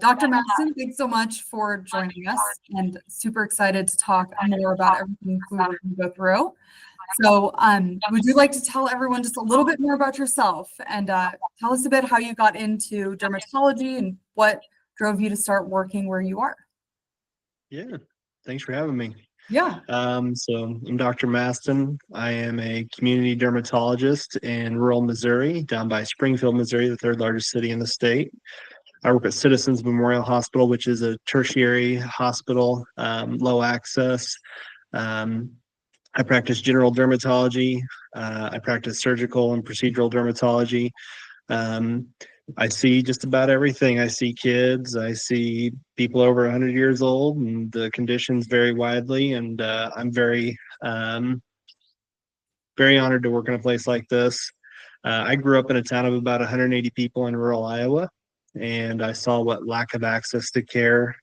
Dr. Mastin, thanks so much for joining us, and super excited to talk more about everything we were going to go through. So would you like to tell everyone just a little bit more about yourself and tell us a bit how you got into dermatology and what drove you to start working where you are? Yeah, thanks for having me. Yeah. So I'm Dr. Mastin. I am a community dermatologist in rural Missouri, down by Springfield, Missouri, the third largest city in the state. I work at Citizens Memorial Hospital, which is a tertiary hospital, low access. I practice general dermatology. I practice surgical and procedural dermatology. I see just about everything. I see kids, I see people over 100 years old, and the conditions vary widely. And I'm very honored to work in a place like this. I grew up in a town of about 180 people in rural Iowa, and I saw what lack of access to care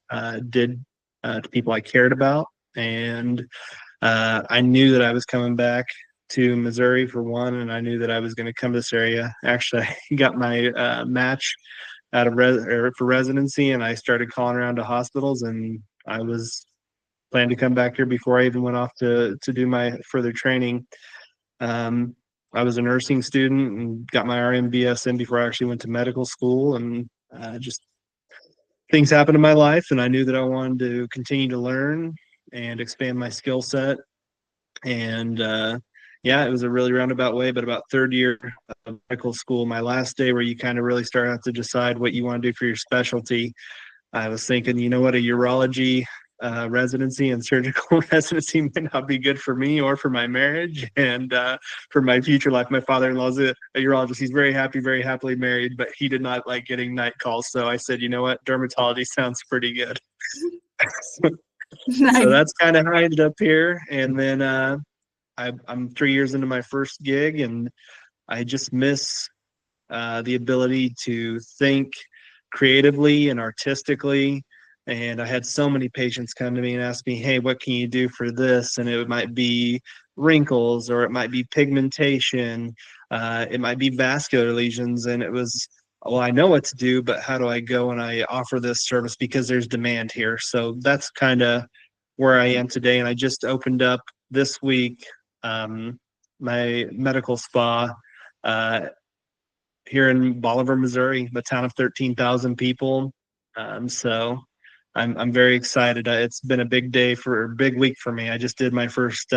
did to people I cared about. And I knew that I was coming back to Missouri for one, and I knew that I was going to come to this area. Actually, I got my match out of for residency, and I started calling around to hospitals, and I was planning to come back here before I even went off to do my further training. I was a nursing student and got my RN/BS in before I actually went to medical school, and just things happened in my life, and I knew that I wanted to continue to learn and expand my skill set. And yeah, it was a really roundabout way, but about third year of medical school, my last day where you kind of really start out to decide what you want to do for your specialty, I was thinking, you know what, a urology residency and surgical residency might not be good for me or for my marriage and for my future life. My father-in-law's a urologist. He's very happily married, but he did not like getting night calls. So I said, you know what, dermatology sounds pretty good. Nice. So that's kind of how I ended up here. And then I'm 3 years into my first gig, and I just miss the ability to think creatively and artistically. And I had so many patients come to me and ask me, hey, what can you do for this? And it might be wrinkles, or it might be pigmentation, it might be vascular lesions. And it was, well, I know what to do, but how do I go and I offer this service because there's demand here? So that's kind of where I am today. And I just opened up this week my medical spa here in Bolivar, Missouri, a town of 13,000 people. So I'm very excited. It's been a big week for me. I just did my first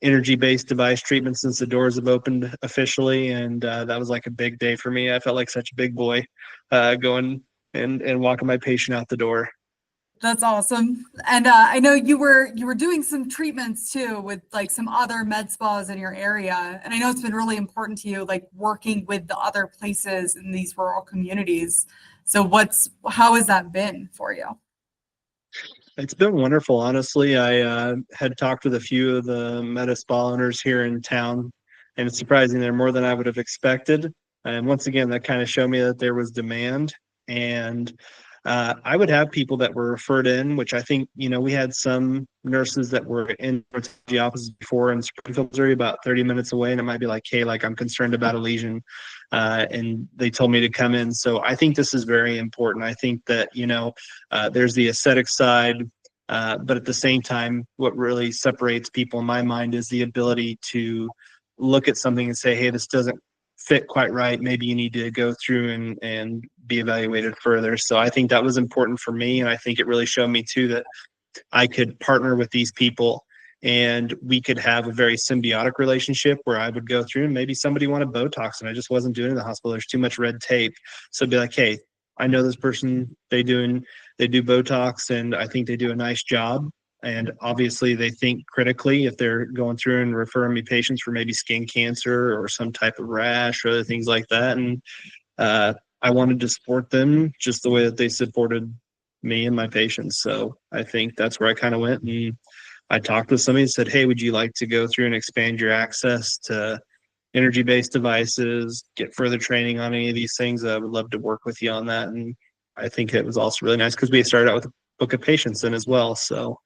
energy-based device treatment since the doors have opened officially, and that was like a big day for me. I felt like such a big boy going and walking my patient out the door. That's awesome. And I know you were doing some treatments too with like some other med spas in your area. And I know it's been really important to you, like working with the other places in these rural communities. So how has that been for you? It's been wonderful, honestly. I had talked with a few of the med spa owners here in town, and it's surprising they're more than I would have expected. And once again, that kind of showed me that there was demand. And I would have people that were referred in, which I think, we had some nurses that were in the office before in Springfield, Missouri, about 30 minutes away, and it might be like, hey, like I'm concerned about a lesion, and they told me to come in. So I think this is very important. I think that, there's the aesthetic side, but at the same time, what really separates people in my mind is the ability to look at something and say, hey, this doesn't fit quite right. Maybe you need to go through and be evaluated further. So I think that was important for me. And I think it really showed me too that I could partner with these people and we could have a very symbiotic relationship where I would go through and maybe somebody wanted Botox and I just wasn't doing it in the hospital. There's too much red tape. So it'd be like, hey, I know this person, they do Botox and I think they do a nice job. And obviously they think critically if they're going through and referring me patients for maybe skin cancer or some type of rash or other things like that. And I wanted to support them just the way that they supported me and my patients. So I think that's where I kind of went. And I talked with somebody and said, hey, would you like to go through and expand your access to energy-based devices, get further training on any of these things? I would love to work with you on that. And I think it was also really nice because we started out with a book of patients in as well. So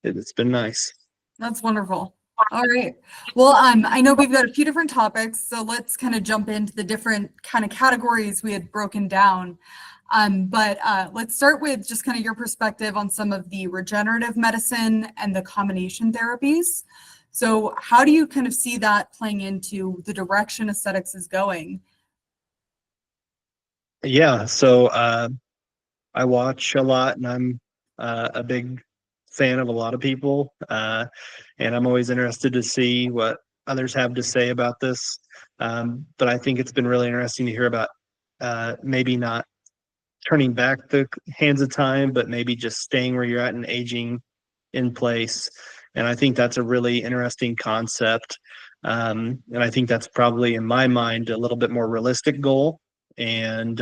it's been nice. That's wonderful. All right. Well, I know we've got a few different topics, so let's kind of jump into the different kind of categories we had broken down. But let's start with just kind of your perspective on some of the regenerative medicine and the combination therapies. So how do you kind of see that playing into the direction aesthetics is going? Yeah, so I watch a lot, and I'm a big fan of a lot of people, and I'm always interested to see what others have to say about this. But I think it's been really interesting to hear about maybe not turning back the hands of time, but maybe just staying where you're at and aging in place. And I think that's a really interesting concept. And I think that's probably, in my mind, a little bit more realistic goal. And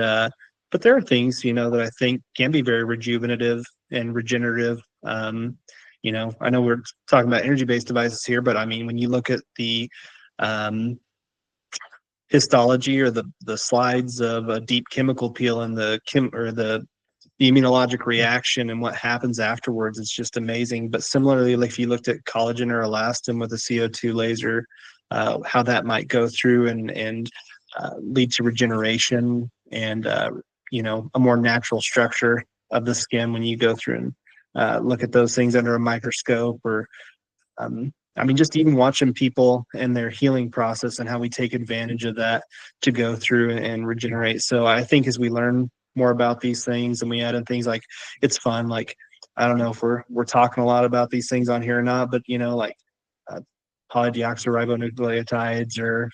but there are things, that I think can be very rejuvenative and regenerative. I know we're talking about energy-based devices here, but I mean, when you look at the histology or the slides of a deep chemical peel and the immunologic reaction and what happens afterwards, it's just amazing. But similarly, like if you looked at collagen or elastin with a CO2 laser, how that might go through and lead to regeneration and a more natural structure of the skin when you go through and look at those things under a microscope. Or I mean, just even watching people and their healing process and how we take advantage of that to go through and regenerate. So I think as we learn more about these things and we add in things like, it's fun. Like, I don't know if we're talking a lot about these things on here or not, but like uh, polydeoxyribonucleotides or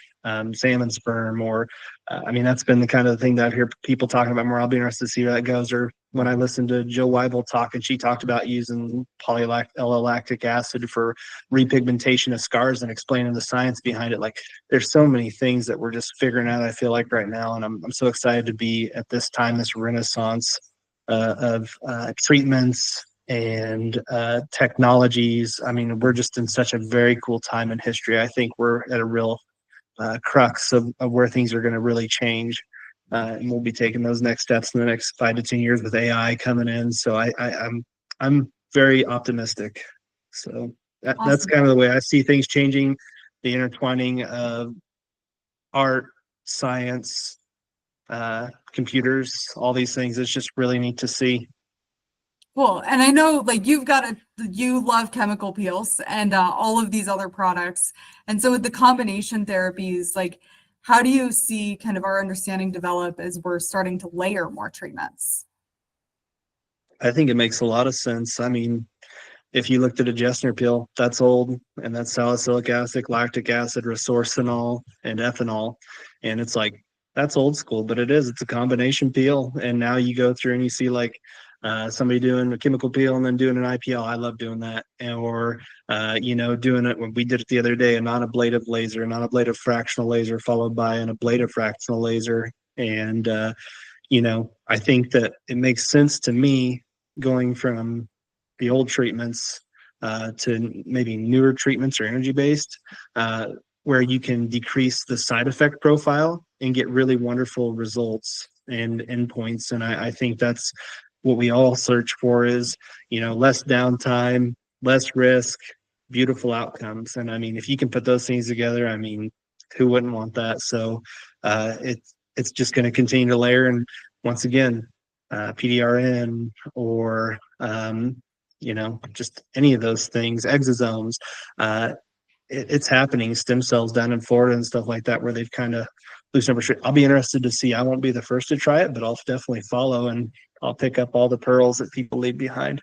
salmon sperm, or I mean, that's been the kind of thing that I hear people talking about more. I'll be interested to see where that goes. Or when I listened to Jill Weibel talk, and she talked about using polylactic acid for repigmentation of scars and explaining the science behind it. Like, there's so many things that we're just figuring out, I feel like, right now. And I'm so excited to be at this time, this renaissance of treatments and technologies. I mean, we're just in such a very cool time in history. I think we're at a real crux of where things are going to really change. And we'll be taking those next steps in the next 5 to 10 years with AI coming in. So I'm very optimistic. So that's Awesome. kind of the way I see things changing, the intertwining of art, science, computers, all these things. It's just really neat to see. Cool. And I know like you love chemical peels and all of these other products. And so with the combination therapies, like how do you see kind of our understanding develop as we're starting to layer more treatments? I think it makes a lot of sense. I mean, if you looked at a Gessner peel, that's old, and that's salicylic acid, lactic acid, resorcinol, and ethanol. And it's like, that's old school, but it's a combination peel. And now you go through and you see like somebody doing a chemical peel and then doing an IPL. I love doing that. Or, doing it when we did it the other day, a non-ablative laser, a non-ablative fractional laser, followed by an ablative fractional laser. And, I think that it makes sense to me going from the old treatments to maybe newer treatments or energy based, where you can decrease the side effect profile and get really wonderful results and endpoints. And I think that's what we all search for is, less downtime, less risk, beautiful outcomes. And I mean, if you can put those things together, I mean, who wouldn't want that? So it's just going to continue to layer. And once again, PDRN or just any of those things, exosomes, it's happening. Stem cells down in Florida and stuff like that, where they've kind of loosened up. I'll be interested to see. I won't be the first to try it, but I'll definitely follow, and I'll pick up all the pearls that people leave behind.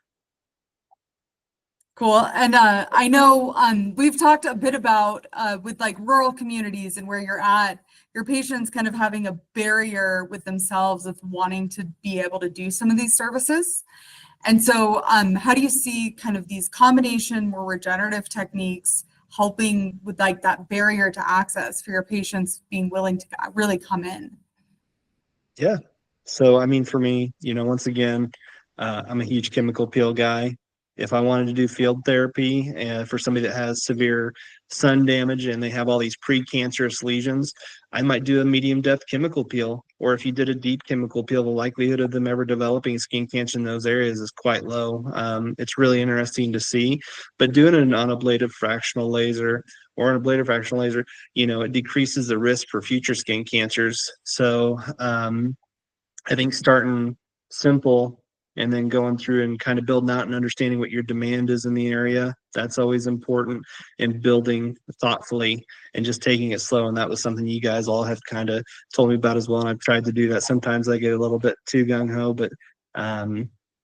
Cool. And I know we've talked a bit about with like rural communities and where you're at, your patients kind of having a barrier with themselves of wanting to be able to do some of these services. And so how do you see kind of these combination more regenerative techniques helping with like that barrier to access for your patients being willing to really come in? Yeah. So, I mean, for me, once again, I'm a huge chemical peel guy. If I wanted to do field therapy and for somebody that has severe sun damage and they have all these precancerous lesions, I might do a medium depth chemical peel. Or if you did a deep chemical peel, the likelihood of them ever developing skin cancer in those areas is quite low. It's really interesting to see. But doing an unablative fractional laser or an ablative fractional laser, it decreases the risk for future skin cancers. So I think starting simple, and then going through and kind of building out and understanding what your demand is in the area. That's always important, and building thoughtfully and just taking it slow. And that was something you guys all have kind of told me about as well. And I've tried to do that. Sometimes I get a little bit too gung ho, but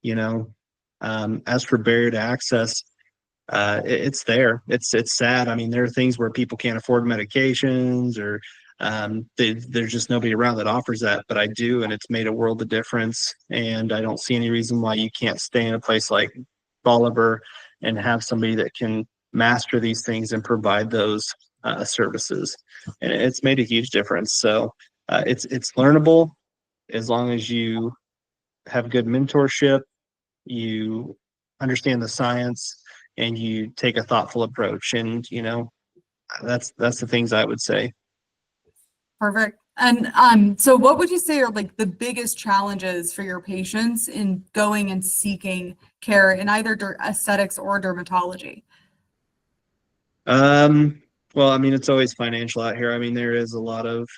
you know, as for barrier to access, it's there. It's sad. I mean, there are things where people can't afford medications, or there's just nobody around that offers that, but I do, and it's made a world of difference. And I don't see any reason why you can't stay in a place like Bolivar and have somebody that can master these things and provide those services. And it's made a huge difference. So it's learnable as long as you have good mentorship, you understand the science, and you take a thoughtful approach. And that's the things I would say. Perfect. And so what would you say are like the biggest challenges for your patients in going and seeking care in either aesthetics or dermatology? Well, I mean, it's always financial out here. I mean, there is a lot of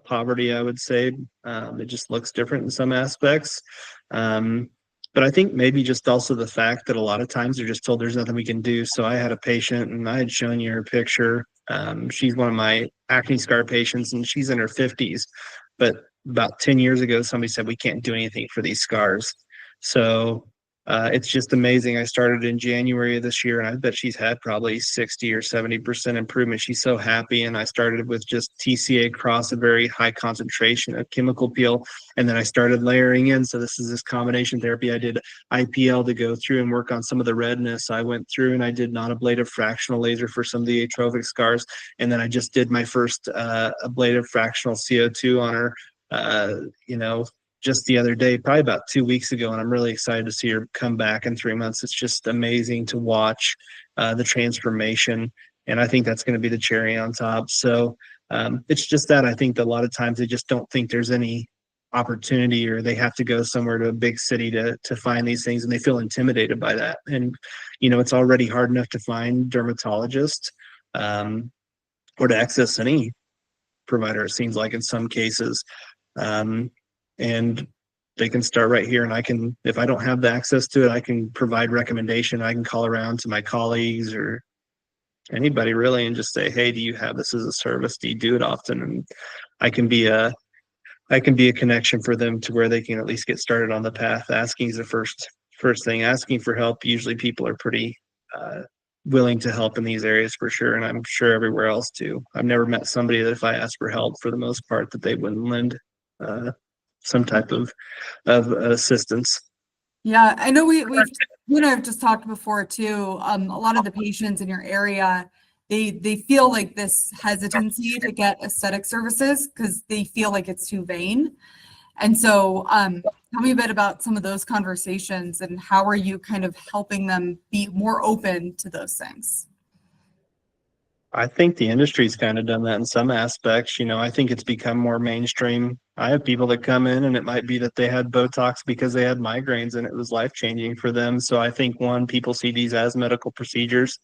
poverty, I would say. It just looks different in some aspects. But I think maybe just also the fact that a lot of times they're just told there's nothing we can do. So I had a patient, and I had shown you her picture. She's one of my acne scar patients, and she's in her 50s. But about 10 years ago, somebody said, we can't do anything for these scars. So it's just amazing. I started in January of this year, and I bet she's had probably 60 or 70% improvement. She's so happy. And I started with just TCA across a very high concentration of chemical peel. And then I started layering in. So this is this combination therapy. I did IPL to go through and work on some of the redness. I went through and I did non-ablative fractional laser for some of the atrophic scars. And then I just did my first ablative fractional CO2 on her, just the other day, probably about 2 weeks ago. And I'm really excited to see her come back in 3 months. It's just amazing to watch the transformation. And I think that's going to be the cherry on top. So it's just that I think that a lot of times they just don't think there's any opportunity, or they have to go somewhere to a big city to find these things, and they feel intimidated by that. And, it's already hard enough to find dermatologists or to access any provider, it seems like in some cases. And they can start right here, and if I don't have the access to it, I can provide recommendation. I can call around to my colleagues or anybody really and just say, hey, do you have this as a service? Do you do it often? And I can be a connection for them to where they can at least get started on the path. Asking is the first thing. Asking for help. Usually people are pretty willing to help in these areas for sure. And I'm sure everywhere else too. I've never met somebody that if I ask for help, for the most part, that they wouldn't lend some type of assistance. Yeah, I know you and I have just talked before too. A lot of the patients in your area, they feel like this hesitancy to get aesthetic services because they feel like it's too vain. And so tell me a bit about some of those conversations, and how are you kind of helping them be more open to those things? I think the industry's kind of done that in some aspects. I think it's become more mainstream. I have people that come in, and it might be that they had Botox because they had migraines and it was life-changing for them. So I think, one, people see these as medical procedures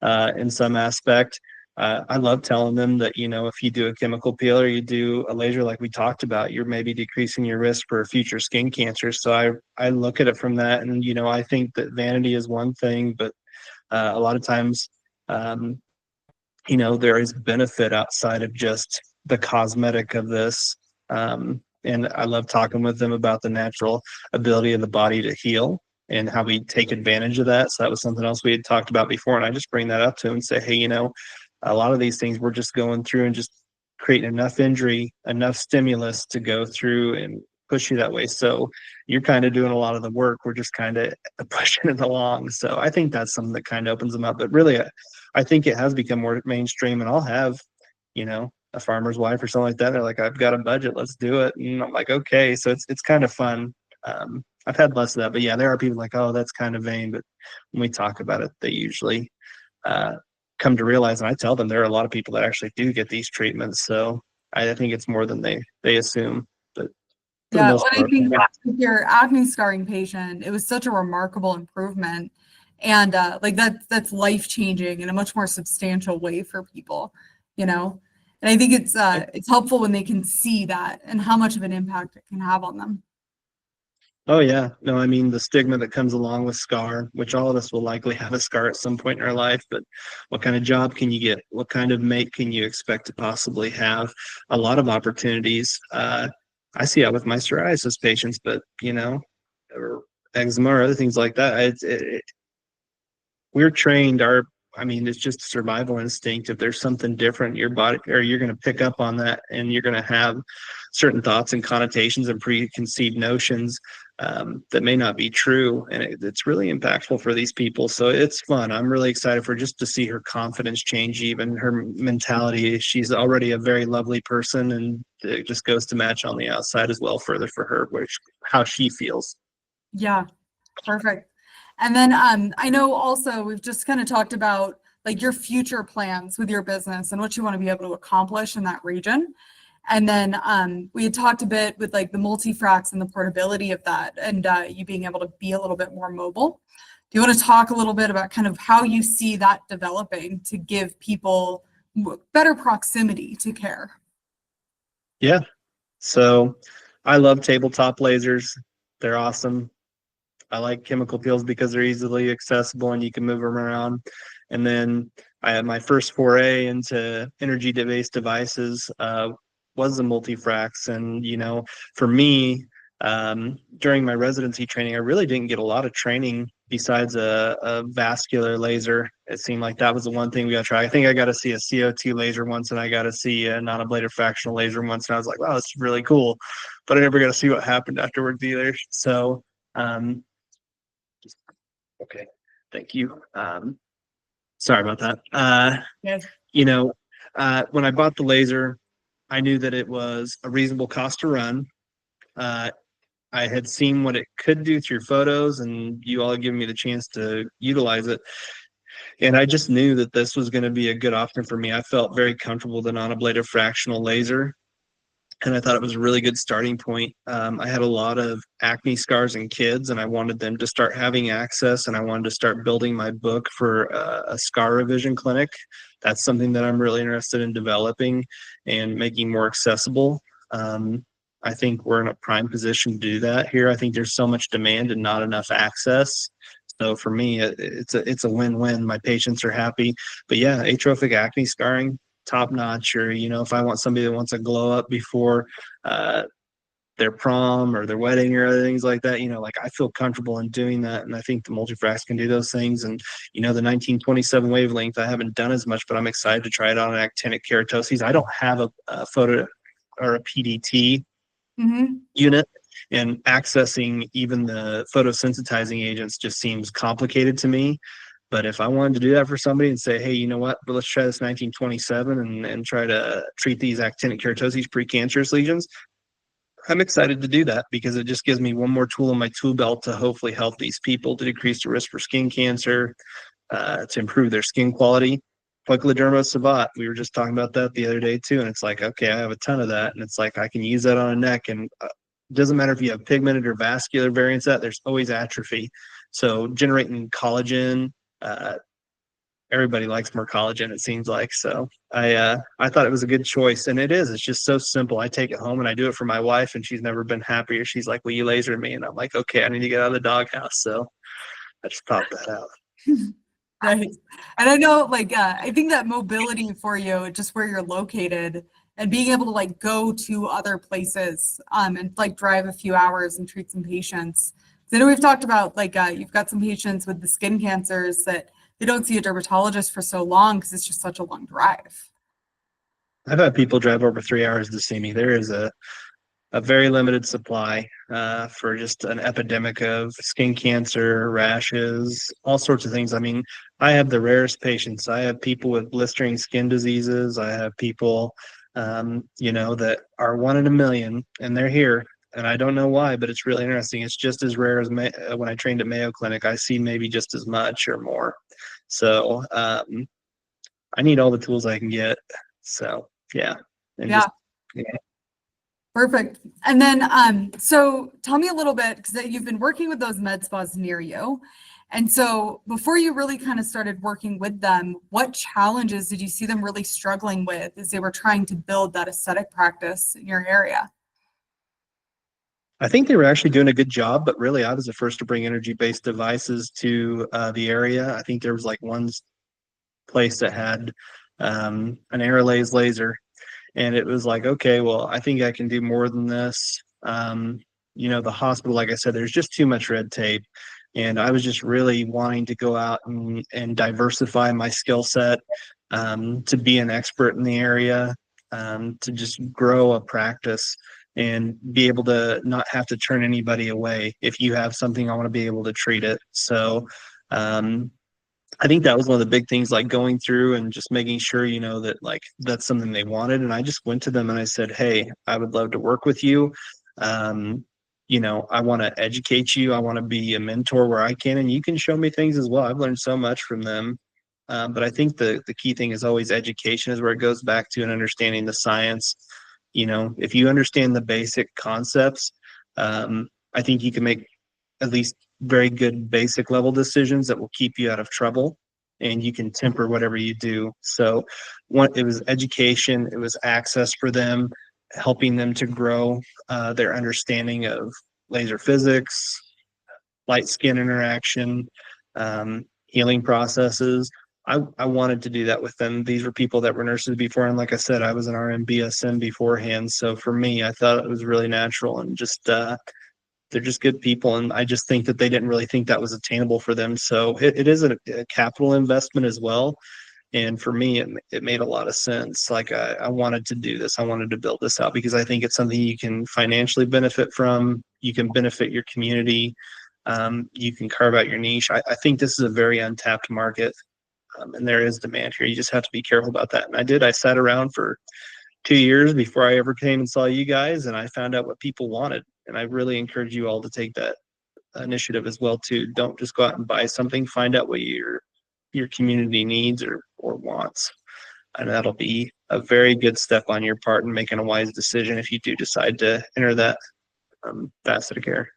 in some aspect. I love telling them that, if you do a chemical peel or you do a laser like we talked about, you're maybe decreasing your risk for future skin cancer. So I look at it from that. And, I think that vanity is one thing, but a lot of times, there is benefit outside of just the cosmetic of this. And I love talking with them about the natural ability of the body to heal and how we take advantage of that. So that was something else we had talked about before. And I just bring that up to them and say, hey, a lot of these things we're just going through and just creating enough injury, enough stimulus to go through and push you that way. So you're kind of doing a lot of the work. We're just kind of pushing it along. So I think that's something that kind of opens them up. But really, I think it has become more mainstream, and I'll have, a farmer's wife or something like that. They're like, I've got a budget, let's do it. And I'm like, okay. So it's kind of fun. I've had less of that, but yeah, there are people like, oh, that's kind of vain. But when we talk about it, they usually come to realize, and I tell them there are a lot of people that actually do get these treatments. So I think it's more than they assume. But yeah, well, I think with your acne scarring patient, it was such a remarkable improvement. And like that's life-changing in a much more substantial way for people, And I think it's helpful when they can see that and how much of an impact it can have on them. Oh yeah. No, I mean the stigma that comes along with scar, which all of us will likely have a scar at some point in our life, but what kind of job can you get? What kind of mate can you expect to possibly have? A lot of opportunities. I see that with my psoriasis patients, but or eczema or other things like that. We're trained I mean, it's just a survival instinct. If there's something different, your body, or you're going to pick up on that, and you're going to have certain thoughts and connotations and preconceived notions that may not be true. And it's really impactful for these people. So it's fun. I'm really excited for just to see her confidence change, even her mentality. She's already a very lovely person, and it just goes to match on the outside as well further for her, how she feels. Yeah, perfect. And then I know also we've just kind of talked about like your future plans with your business and what you want to be able to accomplish in that region. And then we had talked a bit with like the multi-fracs and the portability of that, and you being able to be a little bit more mobile. Do you want to talk a little bit about kind of how you see that developing to give people better proximity to care? Yeah. So I love tabletop lasers. They're awesome. I like chemical peels because they're easily accessible and you can move them around. And then I had my first foray into energy-based devices was the multifracs. And, for me, during my residency training, I really didn't get a lot of training besides a vascular laser. It seemed like that was the one thing we got to try. I think I got to see a CO2 laser once, and I got to see a non-ablative fractional laser once. And I was like, wow, that's really cool. But I never got to see what happened afterwards either. So, um, okay, thank you. Sorry about that. Yes. When I bought the laser, I knew that it was a reasonable cost to run. Uh, I had seen what it could do through photos, and you all had given me the chance to utilize it. And I just knew that this was going to be a good option for me. I felt very comfortable with the non-ablative fractional laser, and I thought it was a really good starting point. I had a lot of acne scars in kids, and I wanted them to start having access, and I wanted to start building my book for a scar revision clinic. That's something that I'm really interested in developing and making more accessible. I think we're in a prime position to do that here. I think there's so much demand and not enough access. So for me, it's a win-win. My patients are happy. But yeah, atrophic acne scarring, top notch. Or if I want somebody that wants a glow up before their prom or their wedding or other things like that, like I feel comfortable in doing that. And I think the multifracs can do those things. And the 1927 wavelength, I haven't done as much, but I'm excited to try it on actinic keratoses. I don't have a photo or a PDT unit, and accessing even the photosensitizing agents just seems complicated to me. But if I wanted to do that for somebody and say, hey, you know what, let's try this 1927 and try to treat these actinic keratoses, precancerous lesions, I'm excited to do that because it just gives me one more tool in my tool belt to hopefully help these people to decrease the risk for skin cancer, to improve their skin quality. Poikiloderma savat, we were just talking about that the other day too, and it's like, okay, I have a ton of that, and it's like I can use that on a neck, and it doesn't matter if you have pigmented or vascular variants, that there's always atrophy. So generating collagen, everybody likes more collagen, it seems like. So I thought it was a good choice, and it is. It's just so simple. I take it home and I do it for my wife, and she's never been happier. She's like, "Will you laser me?" And I'm like, "Okay, I need to get out of the doghouse." So I just popped that out. Right. And I know, like, I think that mobility for you, just where you're located and being able to like go to other places and like drive a few hours and treat some patients. 'Cause I know we've talked about like you've got some patients with the skin cancers that they don't see a dermatologist for so long because it's just such a long drive. I've had people drive over 3 hours to see me. There is a very limited supply for just an epidemic of skin cancer, rashes, all sorts of things. I mean, I have the rarest patients. I have people with blistering skin diseases. I have people, that are 1 in a million, and they're here. And I don't know why, but it's really interesting. It's just as rare as when I trained at Mayo Clinic. I see maybe just as much or more. So I need all the tools I can get. So yeah, and Yeah. just yeah. Perfect. And then, so tell me a little bit, because you've been working with those med spas near you. And so before you really kind of started working with them, what challenges did you see them really struggling with as they were trying to build that aesthetic practice in your area? I think they were actually doing a good job, but really I was the first to bring energy-based devices to the area. I think there was like one place that had an Airlays laser, and it was like, okay, well, I think I can do more than this. The hospital, like I said, there's just too much red tape. And I was just really wanting to go out and diversify my skill set, to be an expert in the area, to just grow a practice and be able to not have to turn anybody away. If you have something, I want to be able to treat it. So I think that was one of the big things, like going through and just making sure, that like that's something they wanted. And I just went to them and I said, hey, I would love to work with you. I want to educate you. I want to be a mentor where I can, and you can show me things as well. I've learned so much from them. But I think the key thing is always education, is where it goes back to, and understanding the science. If you understand the basic concepts, I think you can make at least very good basic level decisions that will keep you out of trouble, and you can temper whatever you do. So it was education, it was access for them, helping them to grow their understanding of laser physics, light skin interaction, healing processes. I wanted to do that with them. These were people that were nurses before. And like I said, I was an RN BSN beforehand. So for me, I thought it was really natural, and just, they're just good people. And I just think that they didn't really think that was attainable for them. So it is a capital investment as well. And for me, it made a lot of sense. Like I wanted to do this. I wanted to build this out because I think it's something you can financially benefit from. You can benefit your community. You can carve out your niche. I think this is a very untapped market, and there is demand here. You just have to be careful about that. And I did. I sat around for 2 years before I ever came and saw you guys, and I found out what people wanted. And I really encourage you all to take that initiative as well too. Don't just go out and buy something. Find out what your community needs or wants, and that'll be a very good step on your part in making a wise decision if you do decide to enter that facet of care.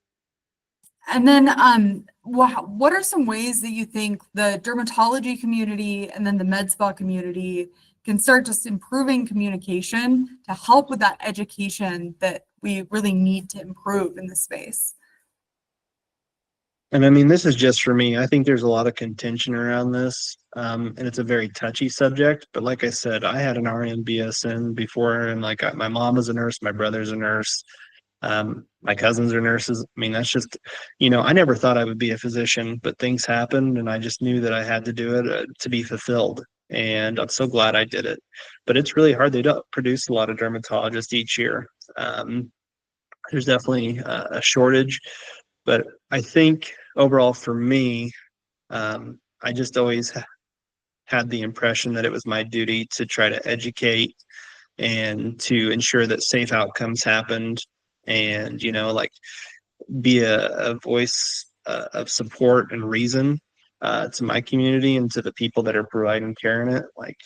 And then what are some ways that you think the dermatology community and then the med spa community can start just improving communication to help with that education that we really need to improve in this space? And I mean, this is just for me. I think there's a lot of contention around this, and it's a very touchy subject. But like I said, I had an RN BSN before, and like my mom was a nurse, my brother's a nurse, my cousins are nurses. I mean, that's just, I never thought I would be a physician, but things happened, and I just knew that I had to do it to be fulfilled. And I'm so glad I did it. But it's really hard. They don't produce a lot of dermatologists each year. There's definitely a shortage. But I think overall for me, I just always had the impression that it was my duty to try to educate and to ensure that safe outcomes happened, and, like be a voice of support and reason to my community and to the people that are providing care in it. Like,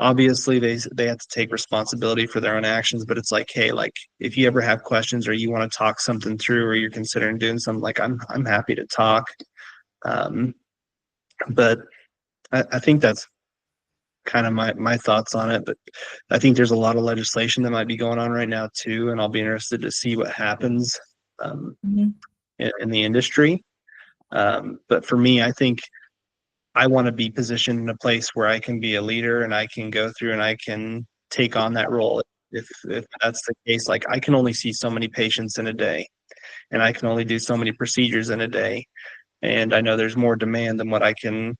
obviously they have to take responsibility for their own actions, but it's like, hey, like if you ever have questions or you want to talk something through, or you're considering doing something, like I'm happy to talk. But I think that's kind of my thoughts on it. But I think there's a lot of legislation that might be going on right now too, and I'll be interested to see what happens in the industry. But for me, I think I want to be positioned in a place where I can be a leader and I can go through and I can take on that role. If that's the case, like I can only see so many patients in a day, and I can only do so many procedures in a day. And I know there's more demand than what I can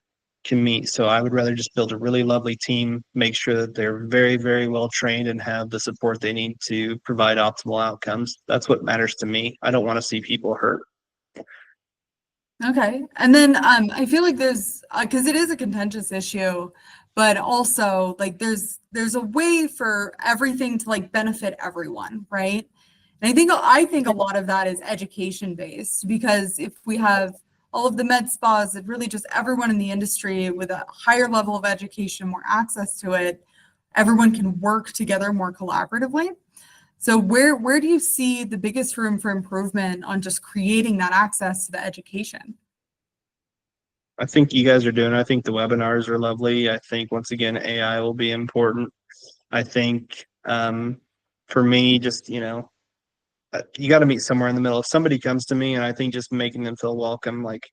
meet. So I would rather just build a really lovely team, make sure that they're very, very well trained and have the support they need to provide optimal outcomes. That's what matters to me. I don't want to see people hurt. Okay. And then I feel like there's, because it is a contentious issue, but also like there's a way for everything to like benefit everyone, right? And I think a lot of that is education based, because if we have all of the med spas, that really just everyone in the industry with a higher level of education, more access to it, everyone can work together more collaboratively. So where do you see the biggest room for improvement on just creating that access to the education? I think you guys are doing, I think the webinars are lovely. I think once again, AI will be important. I think for me, just, you got to meet somewhere in the middle. If somebody comes to me, and I think just making them feel welcome, like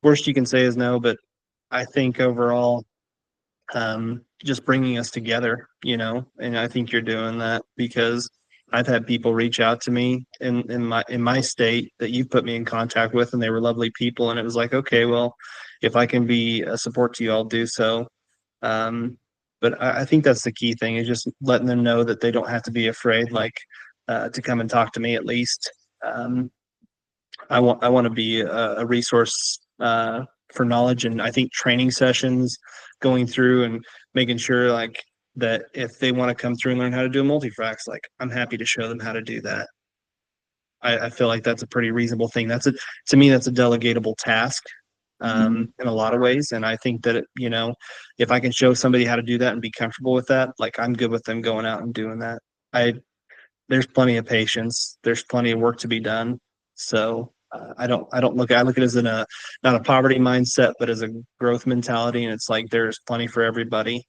worst you can say is no, but I think overall, just bringing us together, and I think you're doing that because I've had people reach out to me in my state that you've put me in contact with, and they were lovely people, and it was like, okay, well, if I can be a support to you, I'll do so. But I think that's the key thing, is just letting them know that they don't have to be afraid, like to come and talk to me at least. Um, I want to be a resource for knowledge, and I think training sessions, going through and making sure like that if they want to come through and learn how to do a multifrax, like I'm happy to show them how to do that. I feel like that's a pretty reasonable thing. To me, that's a delegatable task in a lot of ways. And I think that, if I can show somebody how to do that and be comfortable with that, like I'm good with them going out and doing that. There's plenty of patience. There's plenty of work to be done. So I look at it as not a poverty mindset, but as a growth mentality. And it's like, there's plenty for everybody.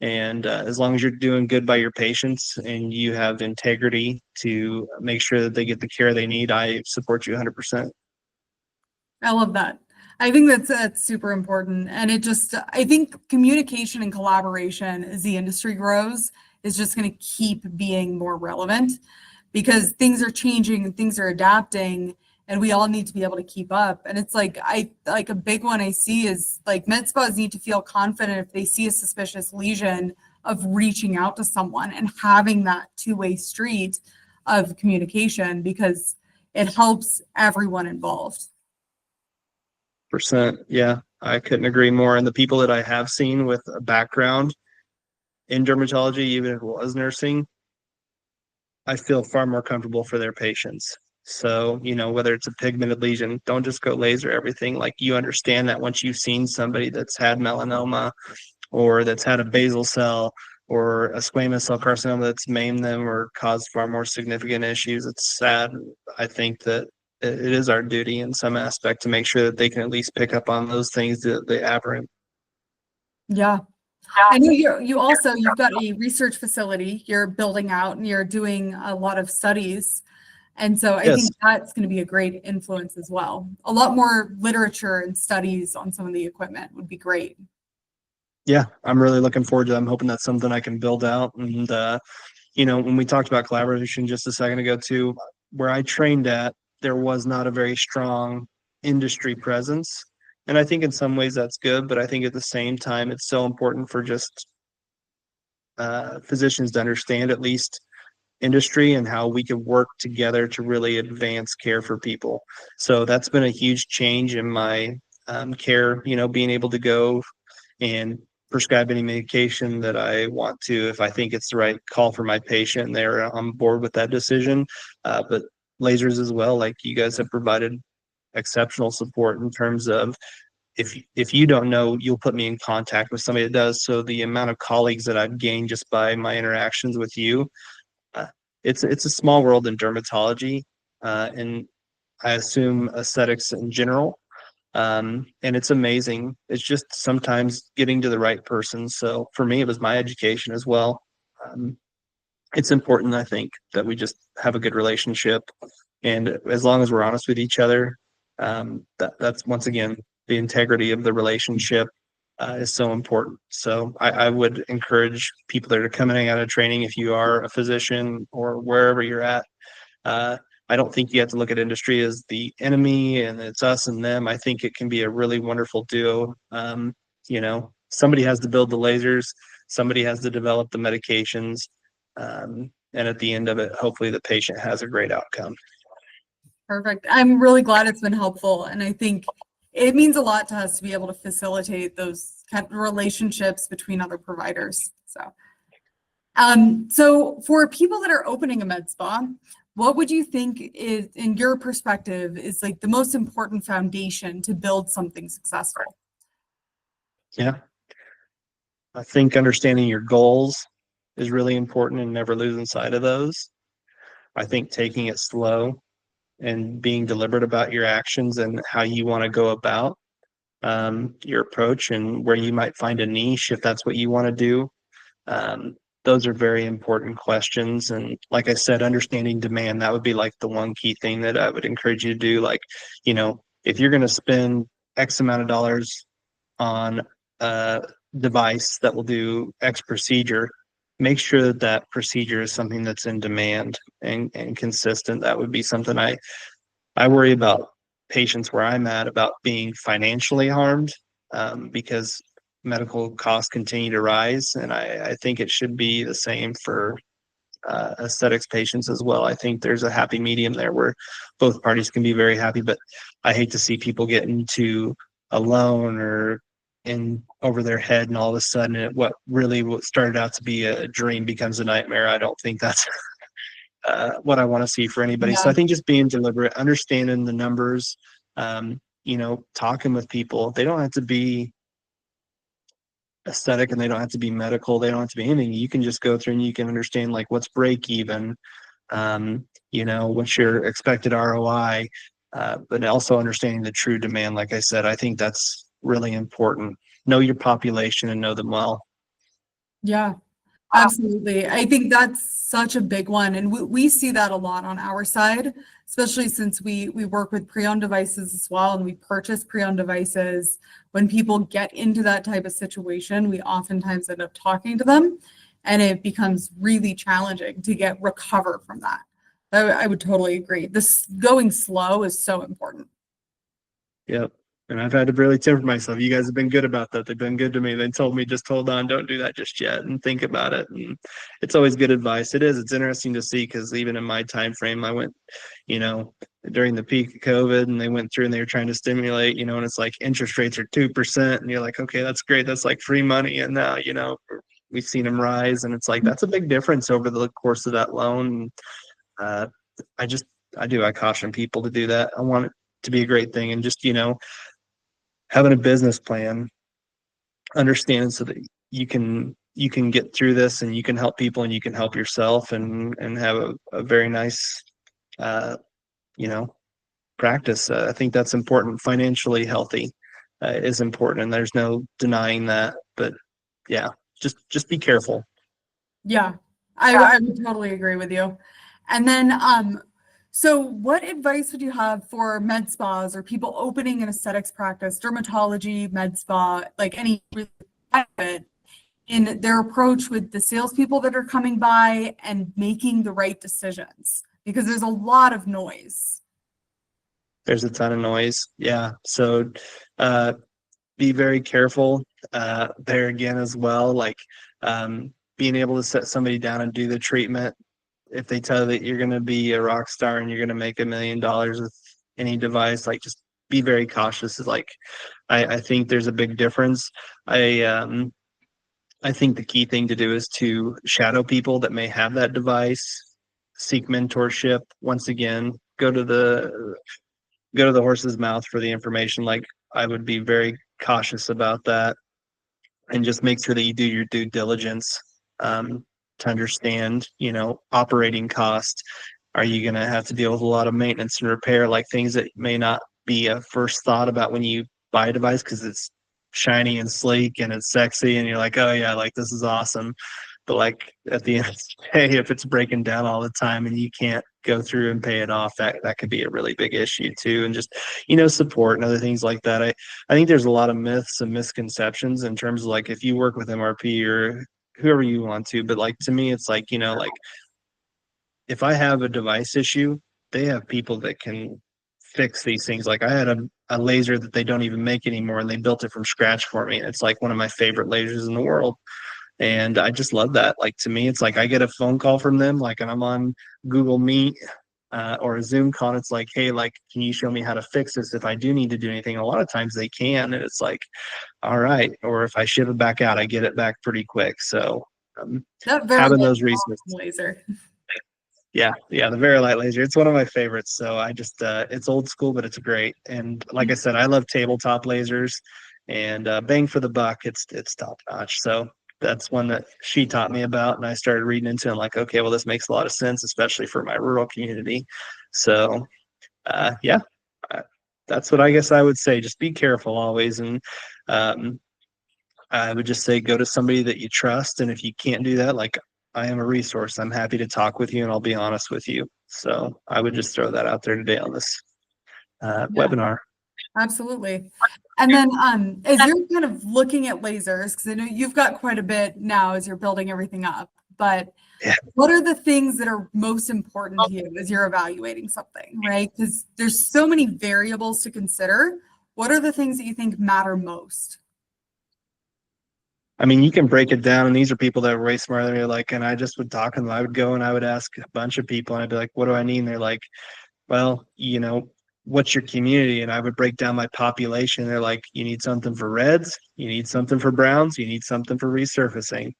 And as long as you're doing good by your patients and you have integrity to make sure that they get the care they need, I support you 100%. I love that. I think that's super important. And I think communication and collaboration as the industry grows is just going to keep being more relevant because things are changing and things are adapting and we all need to be able to keep up. And it's like, a big one I see is like med spas need to feel confident if they see a suspicious lesion of reaching out to someone and having that two-way street of communication because it helps everyone involved. Percent. Yeah, I couldn't agree more. And the people that I have seen with a background in dermatology, even if it was nursing, I feel far more comfortable for their patients. So, whether it's a pigmented lesion, don't just go laser everything. Like you understand that once you've seen somebody that's had melanoma or that's had a basal cell or a squamous cell carcinoma that's maimed them or caused far more significant issues, it's sad. I think that it is our duty in some aspect to make sure that they can at least pick up on those things, the aberrant. Yeah. I know you've got a research facility you're building out and you're doing a lot of studies. And so I Yes. think that's going to be a great influence as well. A lot more literature and studies on some of the equipment would be great. Yeah, I'm really looking forward to it. I'm hoping that's something I can build out. And, when we talked about collaboration just a second ago too, where I trained at, there was not a very strong industry presence. And I think in some ways that's good, but I think at the same time, it's so important for just physicians to understand at least industry and how we can work together to really advance care for people. So that's been a huge change in my care, being able to go and prescribe any medication that I want to, if I think it's the right call for my patient and they're on board with that decision. But lasers as well, like you guys have provided exceptional support in terms of if you don't know, you'll put me in contact with somebody that does. So the amount of colleagues that I've gained just by my interactions with you, uh, it's a small world in dermatology, and I assume aesthetics in general. And it's amazing. It's just sometimes getting to the right person. So for me, it was my education as well. Um, it's important, I think, that we just have a good relationship. And as long as we're honest with each other, that's once again, the integrity of the relationship is so important. So I would encourage people that are coming out of training, if you are a physician or wherever you're at, uh, I don't think you have to look at industry as the enemy and it's us and them. I think it can be a really wonderful duo. Somebody has to build the lasers, somebody has to develop the medications, and at the end of it, hopefully the patient has a great outcome. Perfect. I'm really glad it's been helpful. And I think it means a lot to us to be able to facilitate those kind of relationships between other providers. So for people that are opening a med spa, what would you think is, in your perspective, is like the most important foundation to build something successful? Yeah. I think understanding your goals is really important and never losing sight of those. I think taking it slow and being deliberate about your actions and how you want to go about your approach and where you might find a niche if that's what you want to do. those are very important questions. And like I said, understanding demand, that would be like the one key thing that I would encourage you to do. Like, if you're going to spend X amount of dollars on a device that will do X procedure, make sure that that procedure is something that's in demand and consistent. That would be something I worry about patients where I'm at about being financially harmed, because medical costs continue to rise. And I think it should be the same for aesthetics patients as well. I think there's a happy medium there where both parties can be very happy, but I hate to see people get into a loan or in over their head, and all of a sudden what started out to be a dream becomes a nightmare. I don't think that's what I want to see for anybody. So I think just being deliberate, understanding the numbers, talking with people. They don't have to be aesthetic and they don't have to be medical. They don't have to be anything. You can just go through and you can understand like what's break even, what's your expected ROI, but also understanding the true demand. Like I said, I think that's really important. Know your population and know them well. Yeah, absolutely. I think that's such a big one. And we see that a lot on our side, especially since we work with pre-owned devices as well, and we purchase pre-owned devices. When people get into that type of situation, we oftentimes end up talking to them, and it becomes really challenging to recover from that. I would totally agree. This going slow is so important. Yep. And I've had to really temper myself. You guys have been good about that. They've been good to me. They told me, just hold on, don't do that just yet, and think about it. And it's always good advice. It is. It's interesting to see, because even in my time frame, I went, during the peak of COVID, and they went through and they were trying to stimulate, and it's like interest rates are 2%, and you're like, okay, that's great. That's like free money. And now, we've seen them rise, and it's like that's a big difference over the course of that loan. I caution people to do that. I want it to be a great thing, and just having a business plan, understanding so that you can get through this, and you can help people, and you can help yourself, and have a very nice practice. I think that's important. Financially healthy is important, and there's no denying that. But yeah, just be careful. Yeah, I would totally agree with you. And then so what advice would you have for med spas or people opening an aesthetics practice, dermatology, med spa, like any private, in their approach with the salespeople that are coming by and making the right decisions? Because there's a lot of noise. There's a ton of noise. Yeah. So be very careful there again as well. Like being able to set somebody down and do the treatment. If they tell you that you're going to be a rock star and you're going to make $1 million with any device, like just be very cautious. Like, I think there's a big difference. I think the key thing to do is to shadow people that may have that device, seek mentorship. Once again, go to the horse's mouth for the information. Like, I would be very cautious about that, and just make sure that you do your due diligence. To understand, operating cost. Are you going to have to deal with a lot of maintenance and repair, like things that may not be a first thought about when you buy a device, because it's shiny and sleek and it's sexy and you're like, oh yeah, like this is awesome. But like at the end of the day, if it's breaking down all the time and you can't go through and pay it off, that could be a really big issue too. And just, support and other things like that. I think there's a lot of myths and misconceptions in terms of like, if you work with MRP or whoever you want to, but like, to me, it's like, like if I have a device issue, they have people that can fix these things. Like, I had a laser that they don't even make anymore, and they built it from scratch for me. It's like one of my favorite lasers in the world. And I just love that. Like, to me, it's like I get a phone call from them, like, and I'm on Google Meet or a Zoom call. And it's like, hey, like, can you show me how to fix this if I do need to do anything? A lot of times they can, and it's like, all right. Or if I ship it back out, I get it back pretty quick. So having those resources. Laser. Yeah, the very light laser. It's one of my favorites. So I just it's old school, but it's great. And like I said, I love tabletop lasers, and bang for the buck, it's top notch. So that's one that she taught me about, and I started reading into it. I'm like, okay, well, this makes a lot of sense, especially for my rural community. So that's what I guess I would say. Just be careful always. And I would just say, go to somebody that you trust. And if you can't do that, like, I am a resource. I'm happy to talk with you and I'll be honest with you. So I would just throw that out there today on this Yeah, webinar. absolutely. And then as you're kind of looking at lasers, because I know you've got quite a bit now as you're building everything up, but Yeah. what are the things that are most important to you as you're evaluating something, right? Because there's so many variables to consider. What are the things that you think matter most? I mean, you can break it down, and these are people that are way smarter. They're like, and I just would talk to them. I would go and I would ask a bunch of people, and I'd be like, "What do I need?" And they're like, "Well, what's your community?" And I would break down my population. They're like, "You need something for reds, you need something for browns, you need something for resurfacing."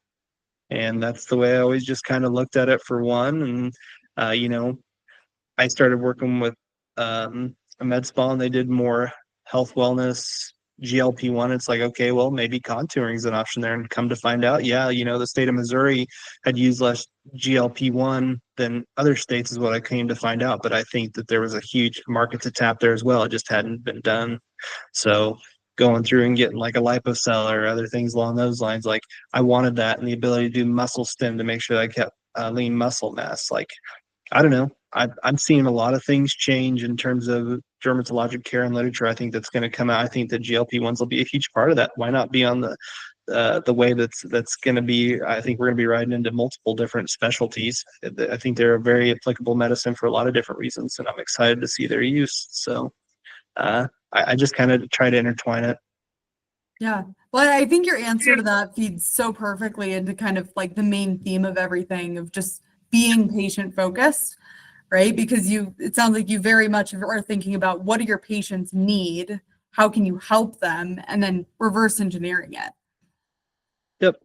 And that's the way I always just kind of looked at it for one. And I started working with a med spa, and they did more health wellness GLP-1. It's like, okay, well, maybe contouring is an option there. And come to find out, yeah, the state of Missouri had used less GLP-1 than other states is what I came to find out. But I think that there was a huge market to tap there as well. It just hadn't been done. So going through and getting like a lipocell or other things along those lines, like I wanted that and the ability to do muscle stim to make sure that I kept lean muscle mass. Like, I don't know. I'm seeing a lot of things change in terms of dermatologic care and literature. I think that's going to come out. I think the GLP-1s will be a huge part of that. Why not be on the way that's going to be? I think we're going to be riding into multiple different specialties. I think they're a very applicable medicine for a lot of different reasons, and I'm excited to see their use. So I just kind of try to intertwine it. Yeah. Well, I think your answer to that feeds so perfectly into kind of like the main theme of everything of just being patient focused, right? Because it sounds like you very much are thinking about what do your patients need? How can you help them? And then reverse engineering it. Yep.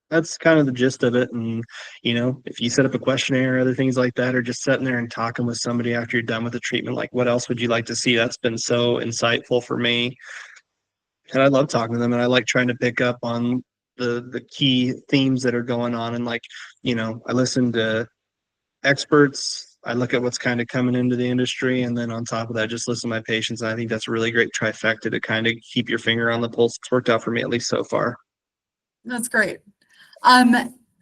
That's kind of the gist of it. And, if you set up a questionnaire or other things like that, or just sitting there and talking with somebody after you're done with the treatment, like, what else would you like to see? That's been so insightful for me. And I love talking to them, and I like trying to pick up on the key themes that are going on. And like, I listen to experts. I look at what's kind of coming into the industry, and then on top of that, just listen to my patients. And I think that's a really great trifecta to kind of keep your finger on the pulse. It's worked out for me, at least so far. That's great.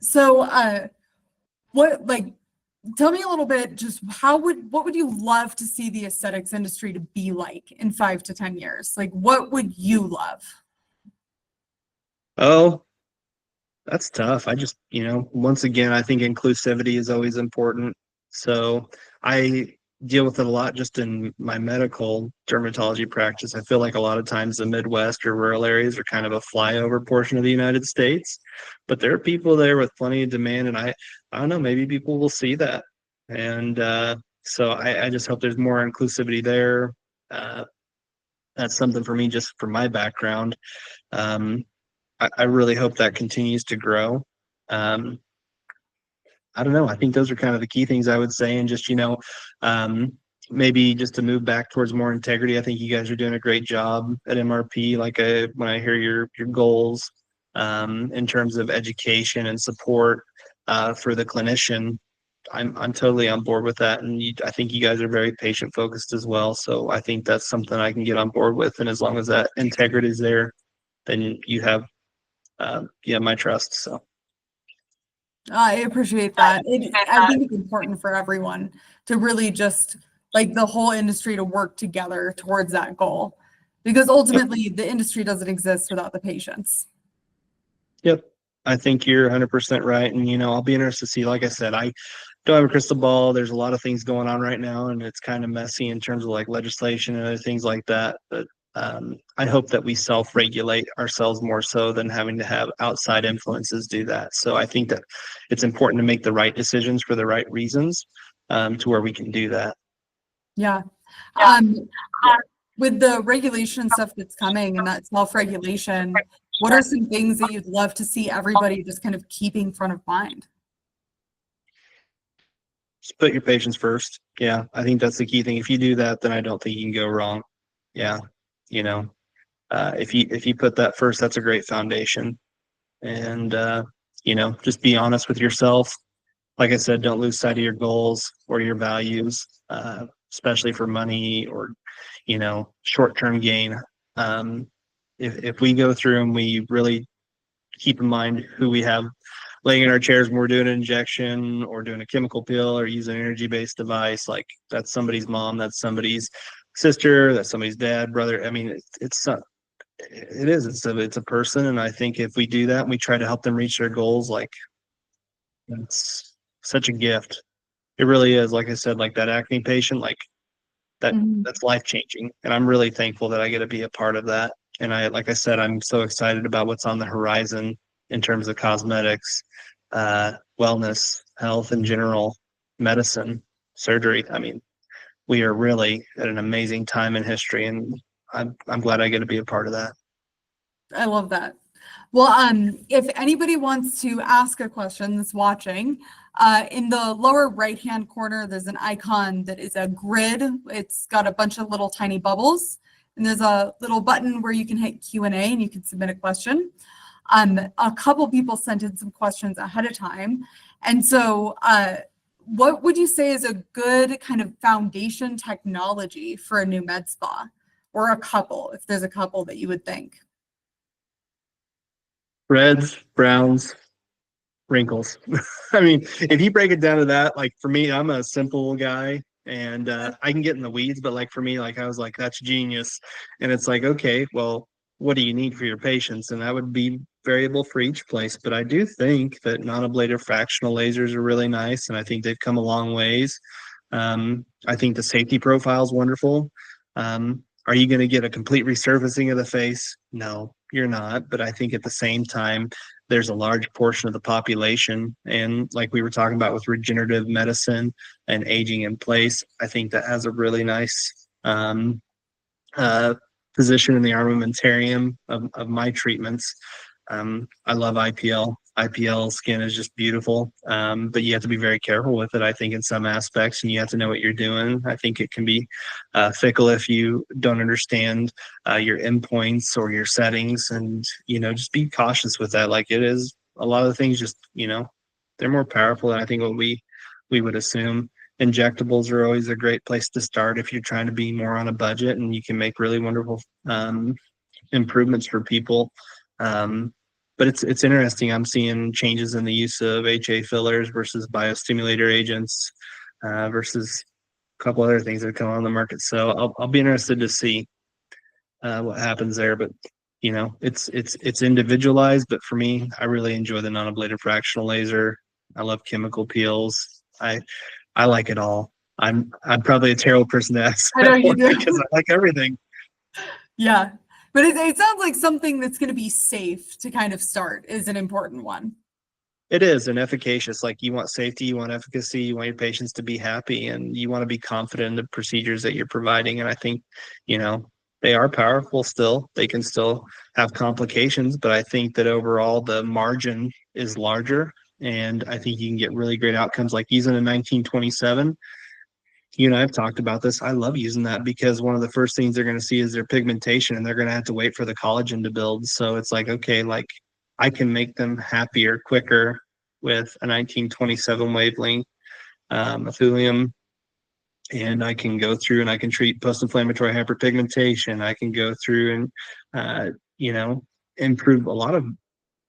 So tell me a little bit, just what would you love to see the aesthetics industry to be like in 5 to 10 years? Like, what would you love? Oh, that's tough. I just, once again, I think inclusivity is always important. So I deal with it a lot just in my medical dermatology practice. I feel like a lot of times the Midwest or rural areas are kind of a flyover portion of the United States, but there are people there with plenty of demand. And I don't know, maybe people will see that. And so I just hope there's more inclusivity there. Uh, that's something for me, just from my background. Um, I really hope that continues to grow. Um, I don't know. I think those are kind of the key things I would say. And just, um, maybe just to move back towards more integrity. I think you guys are doing a great job at MRP. Like when I hear your goals in terms of education and support for the clinician, I'm totally on board with that. And I think you guys are very patient focused as well. So I think that's something I can get on board with. And as long as that integrity is there, then you have my trust. So I appreciate that. I think it's important for everyone to really just like the whole industry to work together towards that goal, because ultimately the industry doesn't exist without the patients. Yep. I think you're 100% right. And, I'll be interested to see, like I said, I don't have a crystal ball. There's a lot of things going on right now, and it's kind of messy in terms of like legislation and other things like that. But I hope that we self-regulate ourselves more so than having to have outside influences do that. So I think that it's important to make the right decisions for the right reasons to where we can do that. Yeah. With the regulation stuff that's coming and that self-regulation, what are some things that you'd love to see everybody just kind of keeping front of mind? Just put your patients first. Yeah, I think that's the key thing. If you do that, then I don't think you can go wrong. Yeah, you know, if you put that first, that's a great foundation. And just be honest with yourself. Like I said, don't lose sight of your goals or your values, especially for money or short-term gain. If we go through and we really keep in mind who we have laying in our chairs when we're doing an injection or doing a chemical pill or using an energy-based device. Like that's somebody's mom, that's somebody's sister, that's somebody's dad, brother. I mean, it's a person. And I think if we do that and we try to help them reach their goals, like it's such a gift. It really is. Like I said, like that acne patient, like that's life changing. And I'm really thankful that I get to be a part of that. And like I said, I'm so excited about what's on the horizon in terms of cosmetics, wellness, health in general, medicine, surgery. I mean, we are really at an amazing time in history, and I'm glad I get to be a part of that. I love that. Well, if anybody wants to ask a question that's watching, in the lower right-hand corner, there's an icon that is a grid. It's got a bunch of little tiny bubbles, and there's a little button where you can hit Q&A and you can submit a question. A couple people sent in some questions ahead of time. And so what would you say is a good kind of foundation technology for a new med spa, or a couple, if there's a couple that you would think? Reds, browns, wrinkles. I mean, if you break it down to that, like for me, I'm a simple guy and I can get in the weeds, but like for me, like I was like, that's genius. And it's like, okay, well, what do you need for your patients? And that would be variable for each place. But I do think that non-ablative fractional lasers are really nice, and I think they've come a long ways. I think the safety profile is wonderful. Are you going to get a complete resurfacing of the face? No, you're not. But I think at the same time, there's a large portion of the population. And like we were talking about with regenerative medicine and aging in place, I think that has a really nice position in the armamentarium of my treatments. I love IPL. IPL skin is just beautiful, but you have to be very careful with it, I think, in some aspects, and you have to know what you're doing. I think it can be fickle if you don't understand your endpoints or your settings, and, just be cautious with that. Like it is a lot of the things just, they're more powerful than I think what we would assume. Injectables are always a great place to start if you're trying to be more on a budget, and you can make really wonderful improvements for people. But it's interesting. I'm seeing changes in the use of HA fillers versus biostimulator agents versus a couple other things that come on the market. So I'll be interested to see what happens there. But it's individualized. But for me, I really enjoy the non-ablative fractional laser. I love chemical peels. I like it all. I'm probably a terrible person to ask I know you do, because I like everything. Yeah. But it sounds like something that's going to be safe to kind of start is an important one. It is, and efficacious. Like you want safety, you want efficacy, you want your patients to be happy, and you want to be confident in the procedures that you're providing. And I think, they are powerful still. They can still have complications, but I think that overall the margin is larger. And I think you can get really great outcomes, like using a 1927. You and I have talked about this. I love using that because one of the first things they're going to see is their pigmentation, and they're going to have to wait for the collagen to build. So it's like, okay, like I can make them happier quicker with a 1927 wavelength thulium, and I can go through and I can treat post-inflammatory hyperpigmentation. I can go through and improve a lot of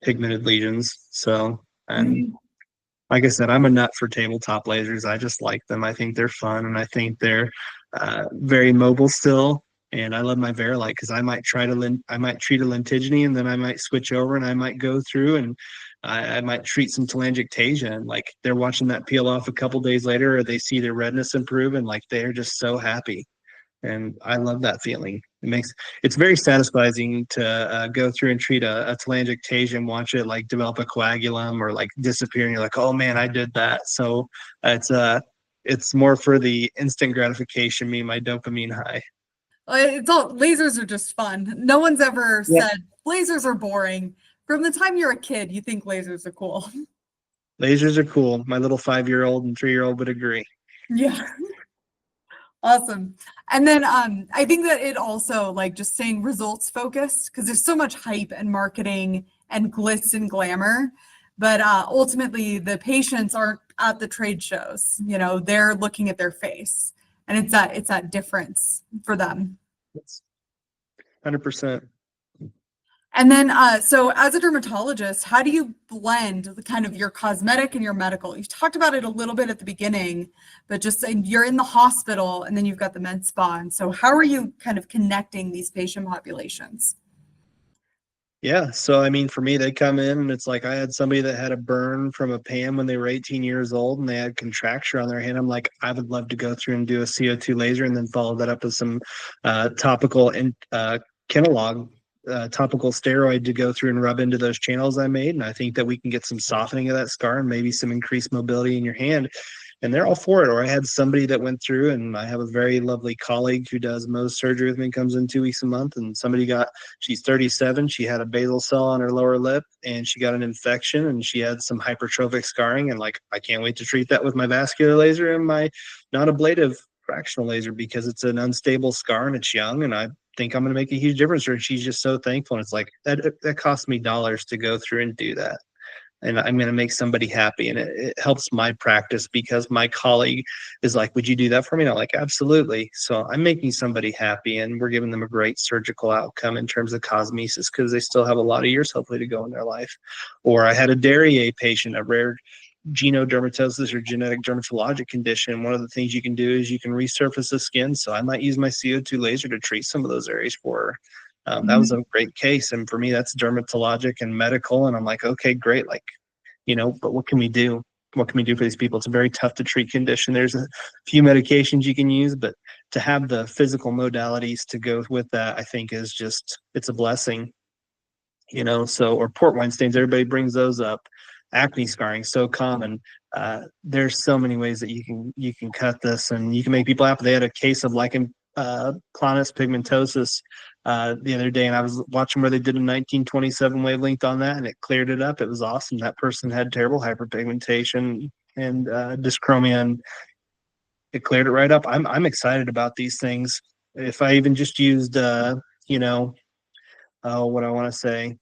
pigmented lesions. So like I said, I'm a nut for tabletop lasers. I just like them. I think they're fun, and I think they're very mobile still. And I love my Verilight because I might treat a lentigine, and then I might switch over and I might go through and I might treat some telangiectasia. And like they're watching that peel off a couple days later, or they see their redness improve, and like they're just so happy. And I love that feeling. It's very satisfying to go through and treat a telangiectasia and watch it like develop a coagulum or like disappear, and you're like, oh man, I did that. So it's more for the instant gratification, my dopamine high. Lasers are just fun. No one's ever said lasers are boring. From the time you're a kid, you think lasers are cool. Lasers are cool. My little 5-year-old and 3-year-old would agree. Yeah. Awesome. And then I think that it also, like, just staying results focused, because there's so much hype and marketing and glitz and glamour, but ultimately the patients aren't at the trade shows. They're looking at their face, and it's that difference for them. 100%. And then, so as a dermatologist, how do you blend the kind of your cosmetic and your medical? You've talked about it a little bit at the beginning, but just saying you're in the hospital and then you've got the med spa. And so how are you kind of connecting these patient populations? Yeah. So, I mean, for me, they come in and it's like I had somebody that had a burn from a PAM when they were 18 years old and they had contracture on their hand. I'm like, I would love to go through and do a CO2 laser and then follow that up with some topical and Kenalog topical steroid to go through and rub into those channels I made. And I think that we can get some softening of that scar and maybe some increased mobility in your hand. And they're all for it. Or I had somebody that went through, and I have a very lovely colleague who does Mohs surgery with me, comes in 2 weeks a month, and she's 37, she had a basal cell on her lower lip, and she got an infection, and she had some hypertrophic scarring, and like, I can't wait to treat that with my vascular laser and my non-ablative fractional laser because it's an unstable scar and it's young, and I think I'm going to make a huge difference. And she's just so thankful. And it's like, that cost me dollars to go through and do that. And I'm going to make somebody happy. And it helps my practice because my colleague is like, would you do that for me? And I'm like, absolutely. So I'm making somebody happy and we're giving them a great surgical outcome in terms of cosmesis because they still have a lot of years hopefully to go in their life. Or I had a Derrier patient, a rare genodermatosis or genetic dermatologic condition. One of the things you can do is you can resurface the skin. So I might use my CO2 laser to treat some of those areas for her. That was a great case. And for me, that's dermatologic and medical. And I'm like, okay, great. Like, but what can we do? What can we do for these people? It's a very tough to treat condition. There's a few medications you can use, but to have the physical modalities to go with that, I think is just, it's a blessing, so, or port wine stains, everybody brings those up. Acne scarring, so common. There's so many ways that you can cut this and you can make people happy. They had a case of lichen planus pigmentosus the other day, and I was watching where they did a 1927 wavelength on that, and it cleared it up. It was awesome. That person had terrible hyperpigmentation and dyschromia, and it cleared it right up. I'm excited about these things. If I even just used, what I want to say,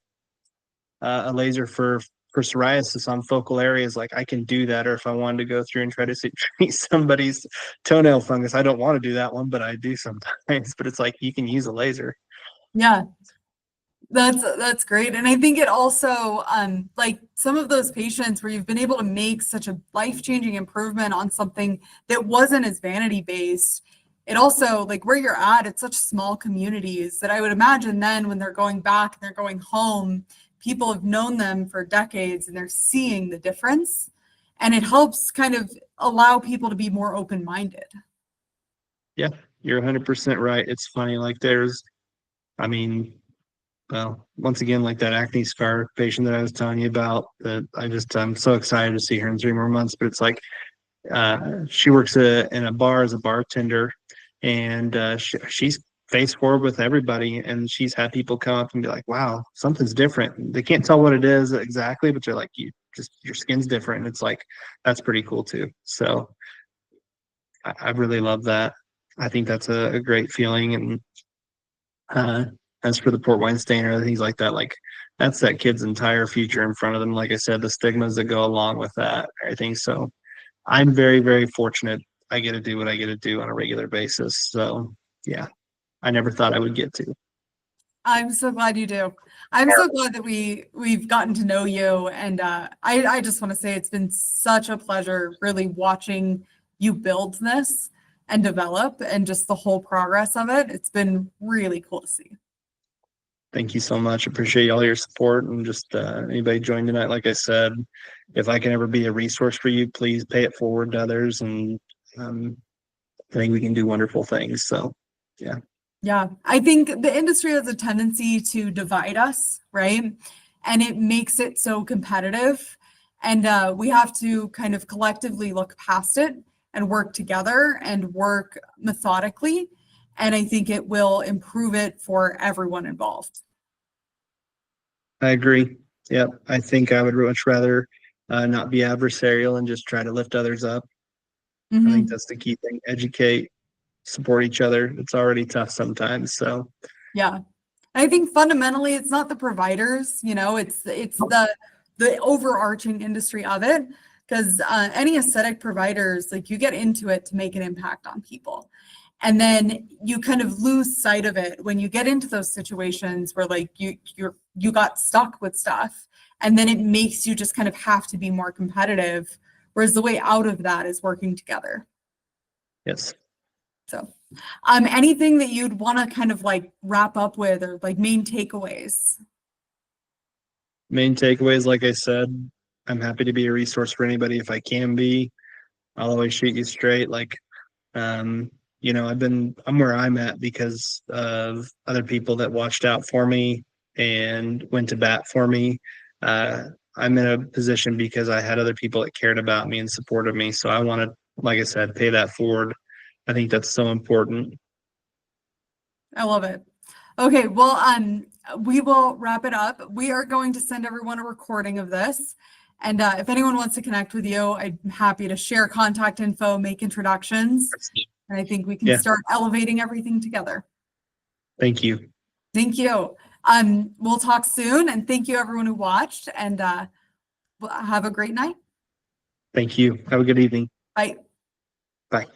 a laser for psoriasis on focal areas, like I can do that. Or if I wanted to go through and try to treat somebody's toenail fungus, I don't want to do that one, but I do sometimes. But it's like you can use a laser. Yeah, that's great. And I think it also, like some of those patients where you've been able to make such a life-changing improvement on something that wasn't as vanity-based, it also, like where you're at, it's such small communities that I would imagine then when they're going back and they're going home, people have known them for decades and they're seeing the difference. And it helps kind of allow people to be more open-minded. Yeah, you're 100% right. It's funny. Like well, once again, like that acne scar patient that I was telling you about, that I'm so excited to see her in 3 more months. But it's like, she works in a bar as a bartender, and she's face forward with everybody, and she's had people come up and be like, wow, something's different. They can't tell what it is exactly, but they're like, your skin's different. And it's like, that's pretty cool too. So I really love that. I think that's a great feeling. And as for the port wine stain or things like that, like that's that kid's entire future in front of them. Like I said, the stigmas that go along with that, I think. So I'm very, very fortunate. I get to do what I get to do on a regular basis. So yeah, I never thought I would get to. I'm so glad you do. I'm so glad that we've gotten to know you. And I just want to say it's been such a pleasure really watching you build this and develop and just the whole progress of it. It's been really cool to see. Thank you so much. Appreciate all your support and just anybody joined tonight. Like I said, if I can ever be a resource for you, please pay it forward to others. And I think we can do wonderful things. So yeah. Yeah, I think the industry has a tendency to divide us, right? And it makes it so competitive. And we have to kind of collectively look past it and work together and work methodically. And I think it will improve it for everyone involved. I agree. Yeah, I think I would much rather not be adversarial and just try to lift others up. I think that's the key thing. Educate, support each other. It's already tough sometimes. So yeah. I think fundamentally it's not the providers, it's the overarching industry of it. Because any aesthetic providers, like you get into it to make an impact on people. And then you kind of lose sight of it when you get into those situations where like you got stuck with stuff, and then it makes you just kind of have to be more competitive. Whereas the way out of that is working together. Yes. So, anything that you'd want to kind of like wrap up with, or like main takeaways? Main takeaways, like I said, I'm happy to be a resource for anybody if I can be. I'll always shoot you straight. Like, you know, I'm where I'm at because of other people that watched out for me and went to bat for me. I'm in a position because I had other people that cared about me and supported me. So I want to, like I said, pay that forward. I think that's so important. I love it. Okay, well, we will wrap it up. We are going to send everyone a recording of this. And if anyone wants to connect with you, I'm happy to share contact info, make introductions. And I think we can start elevating everything together. Thank you. Thank you. We'll talk soon. And thank you everyone who watched, and have a great night. Thank you. Have a good evening. Bye. Bye.